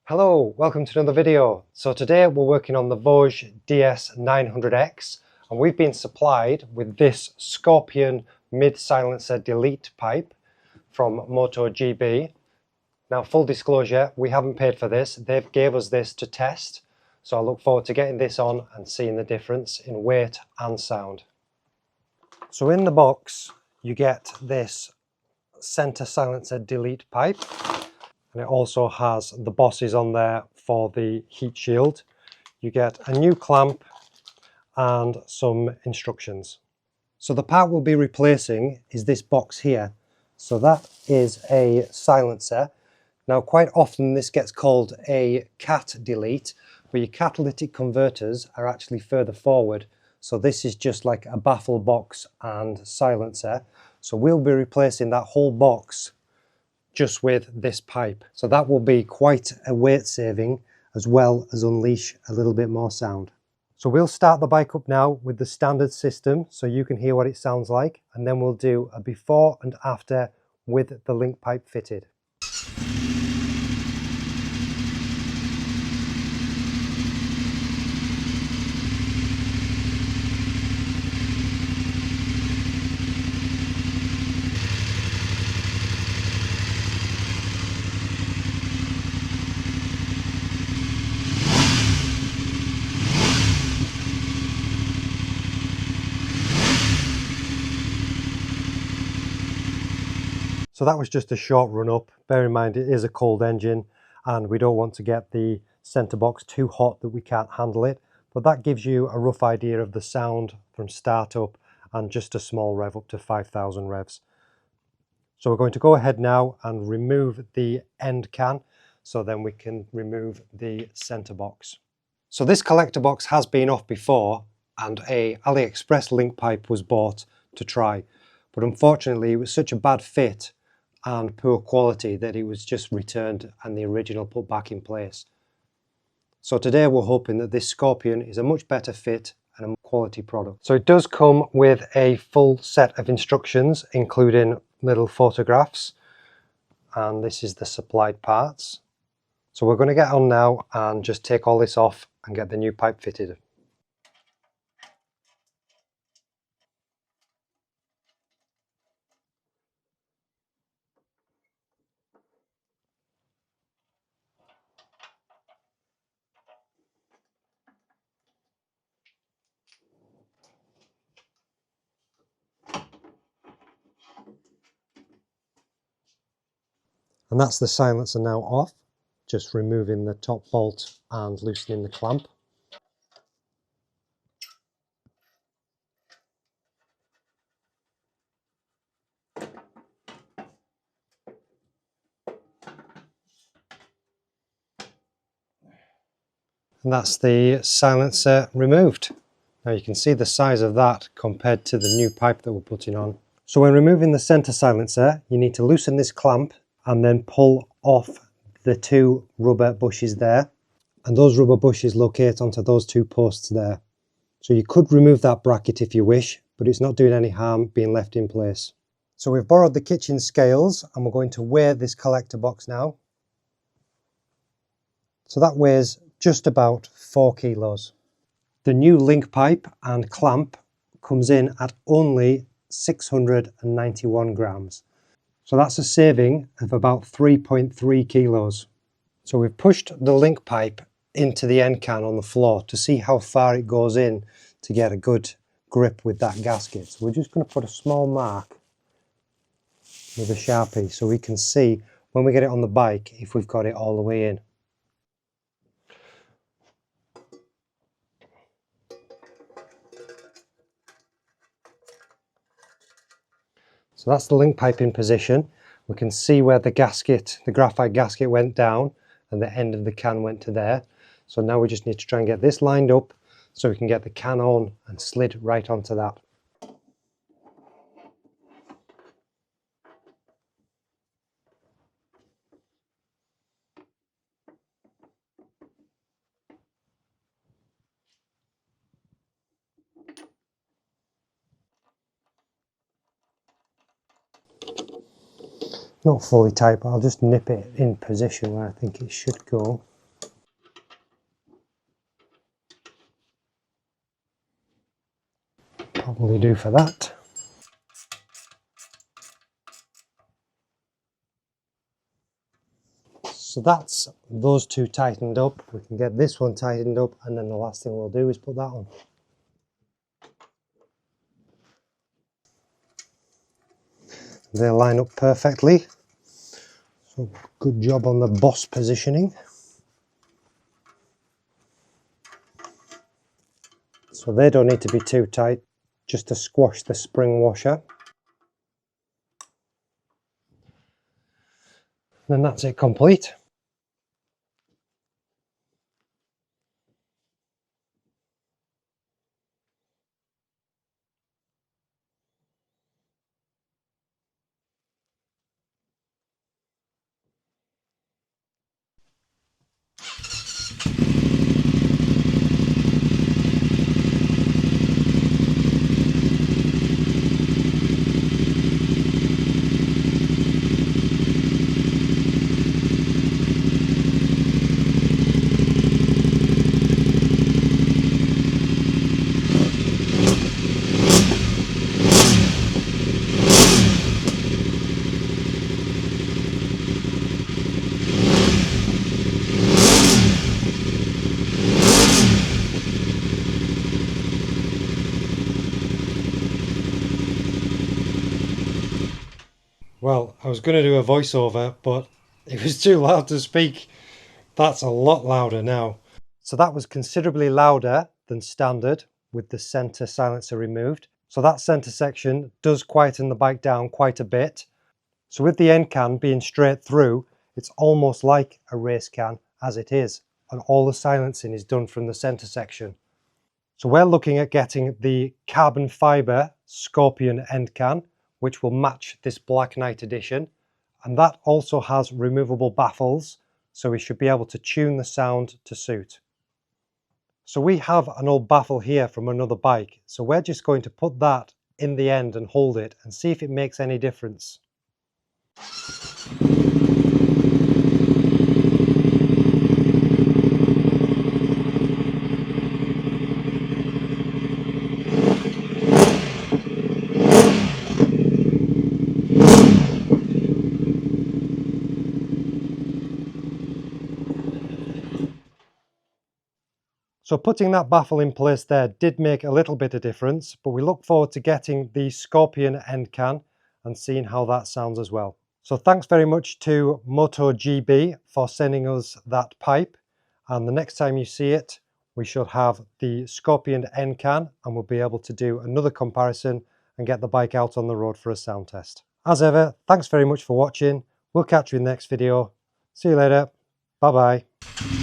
Hello, welcome to another video. So today we're working on the Voge DS900X and we've been supplied with this Scorpion mid-silencer delete pipe from MotoGB. Now full disclosure, we haven't paid for this, they've gave us this to test, so I look forward to getting this on and seeing the difference in weight and sound. So in the box you get this center silencer delete pipe. And it also has the bosses on there for the heat shield. You get a new clamp and some instructions. So the part we'll be replacing is this box here. So that is a silencer. Now quite often this gets called a cat delete, but your catalytic converters are actually further forward. So this is just like a baffle box and silencer. So we'll be replacing that whole box just with this pipe. So that will be quite a weight saving as well as unleash a little bit more sound. So we'll start the bike up now with the standard system so you can hear what it sounds like, and then we'll do a before and after with the link pipe fitted. So that was just a short run up. Bear in mind it is a cold engine and we don't want to get the center box too hot that we can't handle it. But that gives you a rough idea of the sound from start up and just a small rev up to 5,000 revs. So we're going to go ahead now and remove the end can so then we can remove the center box. So this collector box has been off before and a AliExpress link pipe was bought to try. But unfortunately it was such a bad fit and poor quality that it was just returned and the original put back in place. So today we're hoping that this Scorpion is a much better fit and a quality product. So it does come with a full set of instructions including little photographs, and this is the supplied parts. So we're going to get on now and just take all this off and get the new pipe fitted. And that's the silencer now off, just removing the top bolt and loosening the clamp. And that's the silencer removed. Now you can see the size of that compared to the new pipe that we're putting on. So when removing the center silencer, you need to loosen this clamp and then pull off the two rubber bushes there. And those rubber bushes locate onto those two posts there. So you could remove that bracket if you wish, but it's not doing any harm being left in place. So we've borrowed the kitchen scales and we're going to weigh this collector box now. So that weighs just about 4 kilos. The new link pipe and clamp comes in at only 691 grams. So that's a saving of about 3.3 kilos. So we've pushed the link pipe into the end can on the floor to see how far it goes in to get a good grip with that gasket. So we're just going to put a small mark with a Sharpie so we can see when we get it on the bike if we've got it all the way in. So that's the link pipe in position. We can see where the gasket, the graphite gasket went down and the end of the can went to there. So now we just need to try and get this lined up so we can get the can on and slid right onto that. Not fully tight, but I'll just nip it in position where I think it should go. That will do for that. So that's those two tightened up. We can get this one tightened up, and then the last thing we'll do is put that on. They line up perfectly. So good job on the boss positioning. So they don't need to be too tight, just to squash the spring washer. Then that's it complete. Well, I was going to do a voiceover, but it was too loud to speak. That's a lot louder now. So that was considerably louder than standard with the center silencer removed. So that center section does quieten the bike down quite a bit. So with the end can being straight through, it's almost like a race can as it is. And all the silencing is done from the center section. So we're looking at getting the carbon fiber Scorpion end can, which will match this Black Knight edition. And that also has removable baffles, so we should be able to tune the sound to suit. So we have an old baffle here from another bike, so we're just going to put that in the end and hold it and see if it makes any difference. So putting that baffle in place there did make a little bit of difference, but we look forward to getting the Scorpion end can and seeing how that sounds as well. So thanks very much to MotoGB for sending us that pipe, and the next time you see it we should have the Scorpion end can and we'll be able to do another comparison and get the bike out on the road for a sound test. As ever, thanks very much for watching. We'll catch you in the next video. See you later. Bye bye.